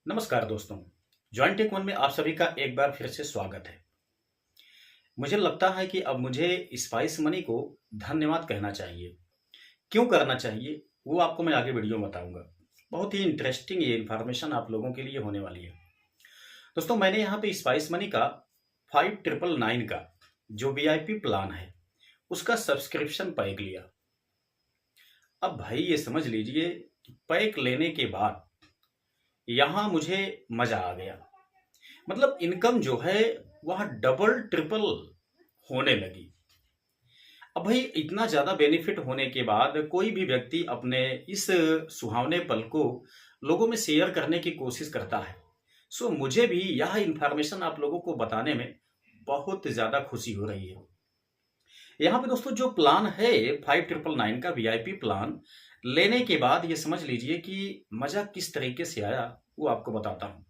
नमस्कार दोस्तों। Joint take one में आप सभी का एक बार फिर से स्वागत है। मुझे लगता है कि अब मुझे स्पाइस मनी को धन्यवाद कहना चाहिए। क्यों करना चाहिए वो आपको मैं आगे वीडियो में बताऊंगा। बहुत ही इंटरेस्टिंग ये इन्फॉर्मेशन आप लोगों के लिए होने वाली है। दोस्तों, मैंने यहाँ पे स्पाइस मनी का 5999 का जो वीआईपी प्लान है उसका सब्सक्रिप्शन पैक लिया। अब भाई ये समझ लीजिए कि पैक लेने के बाद यहाँ मुझे मजा आ गया। मतलब इनकम जो है वह डबल ट्रिपल होने लगी। अब भाई इतना ज्यादा बेनिफिट होने के बाद कोई भी व्यक्ति अपने इस सुहावने पल को लोगों में शेयर करने की कोशिश करता है। सो मुझे भी यह इंफॉर्मेशन आप लोगों को बताने में बहुत ज्यादा खुशी हो रही है। यहाँ पे दोस्तों जो प्लान है 5999 का वीआईपी प्लान लेने के बाद ये समझ लीजिए कि मजा किस तरीके से आया वो आपको बताता हूँ।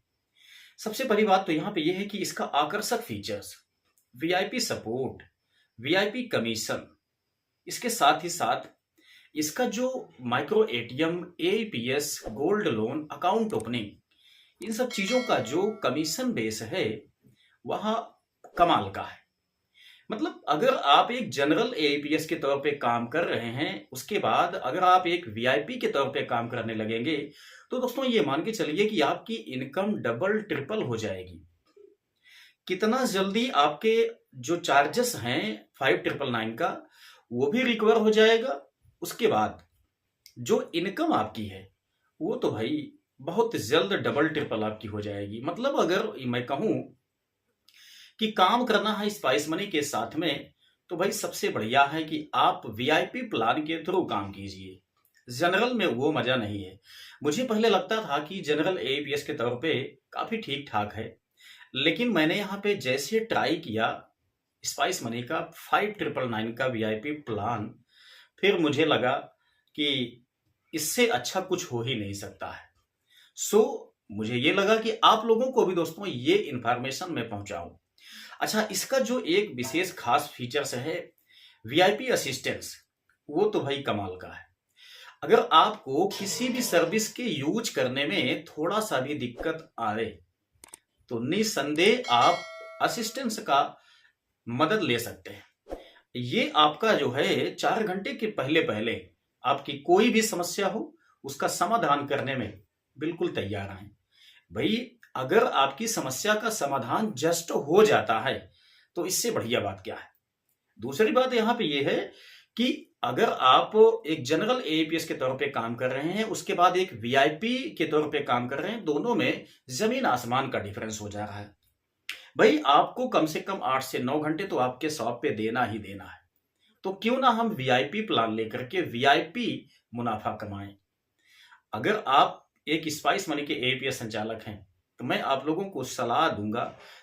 सबसे पहली बात तो यहाँ पे ये है कि इसका आकर्षक features, VIP support, VIP commission, इसके साथ ही साथ इसका जो micro ATM, AEPS, gold loan, account opening, इन सब चीजों का जो कमीशन बेस है वह कमाल का है। मतलब अगर आप एक जनरल एईपीएस के तौर पे काम कर रहे हैं, उसके बाद अगर आप एक वीआईपी के तौर पे काम करने लगेंगे तो दोस्तों ये मान के चलिए कि आपकी इनकम डबल ट्रिपल हो जाएगी। कितना जल्दी आपके जो चार्जेस हैं 5999 का वो भी रिकवर हो जाएगा। उसके बाद जो इनकम आपकी है वो तो भाई बहुत जल्द डबल ट्रिपल आपकी हो जाएगी। मतलब अगर मैं कहूं कि काम करना है स्पाइस मनी के साथ में तो भाई सबसे बढ़िया है कि आप वीआईपी प्लान के थ्रू काम कीजिए। जनरल में वो मजा नहीं है। मुझे पहले लगता था कि जनरल एईपीएस के तौर पे काफी ठीक ठाक है, लेकिन मैंने यहाँ पे जैसे ट्राई किया स्पाइस मनी का 5999 का वीआईपी प्लान, फिर मुझे लगा कि इससे अच्छा कुछ हो ही नहीं सकता है। सो मुझे ये लगा कि आप लोगों को भी दोस्तों ये इंफॉर्मेशन मैं पहुंचाऊं। अच्छा, इसका जो एक विशेष खास फीचर्स है वीआईपी असिस्टेंस, वो तो भाई कमाल का है। अगर आपको किसी भी सर्विस के यूज करने में थोड़ा सा भी दिक्कत आए तो निसंदेह आप असिस्टेंस का मदद ले सकते हैं। ये आपका जो है 4 घंटे के पहले पहले आपकी कोई भी समस्या हो उसका समाधान करने में बिल्कुल तैयार हैं। भाई अगर आपकी समस्या का समाधान जस्ट हो जाता है तो इससे बढ़िया बात क्या है। दूसरी बात यहाँ पे ये है कि अगर आप एक जनरल एईपीएस के तौर पे काम कर रहे हैं, उसके बाद एक वीआईपी के तौर पे काम कर रहे हैं, दोनों में जमीन आसमान का डिफरेंस हो जा रहा है। भाई आपको कम से कम 8 से 9 घंटे तो आपके शॉप पे देना ही देना है। तो क्यों ना हम वीआईपी प्लान लेकर के वीआईपी मुनाफा कमाएं। अगर आप एक स्पाइस मनी के एईपीएस संचालक हैं तो मैं आप लोगों को सलाह दूंगा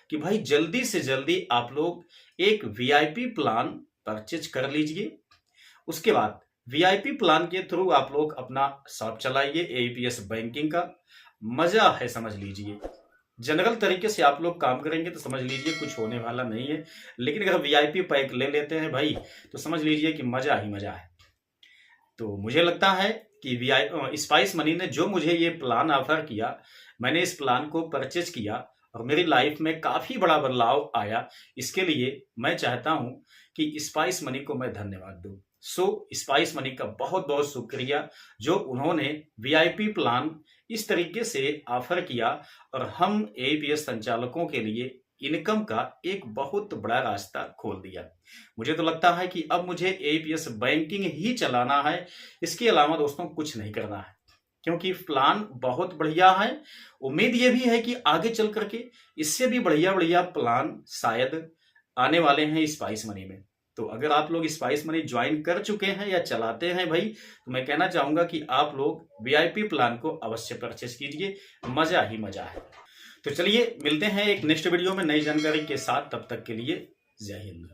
कि भाई जल्दी से जल्दी आप लोग एक वीआईपी प्लान परचेज कर लीजिए। उसके बाद वीआईपी प्लान के थ्रू आप लोग अपना शॉप चलाइए। एईपीएस बैंकिंग का मजा है, समझ लीजिए। जनरल तरीके से आप लोग काम करेंगे तो समझ लीजिए कुछ होने वाला नहीं है, लेकिन अगर वीआईपी पैक ले लेते हैं भाई तो समझ लीजिए कि मजा ही मजा है। तो मुझे लगता है कि स्पाइस मनी ने जो मुझे ये प्लान ऑफर किया, मैंने इस प्लान को परचेज किया और मेरी लाइफ में काफी बड़ा बदलाव आया। इसके लिए मैं चाहता हूं कि स्पाइस मनी को मैं धन्यवाद दूं। सो स्पाइस मनी का बहुत बहुत शुक्रिया जो उन्होंने वीआईपी प्लान इस तरीके से ऑफर किया और हम एईपीएस संचालकों के लिए इनकम का एक बहुत बड़ा रास्ता खोल दिया। मुझे तो लगता है कि अब मुझे एईपीएस बैंकिंग ही चलाना है, इसके अलावा दोस्तों कुछ नहीं करना है, क्योंकि प्लान बहुत बढ़िया है। उम्मीद ये भी है कि आगे चल करके इससे भी बढ़िया बढ़िया प्लान शायद आने वाले हैं स्पाइस मनी में। तो अगर आप लोग स्पाइस मनी ज्वाइन कर चुके हैं या चलाते हैं भाई, तो मैं कहना चाहूंगा कि आप लोग वीआईपी प्लान को अवश्य परचेस कीजिए। मजा ही मजा है। तो चलिए मिलते हैं एक नेक्स्ट वीडियो में नई जानकारी के साथ। तब तक के लिए जय हिंद।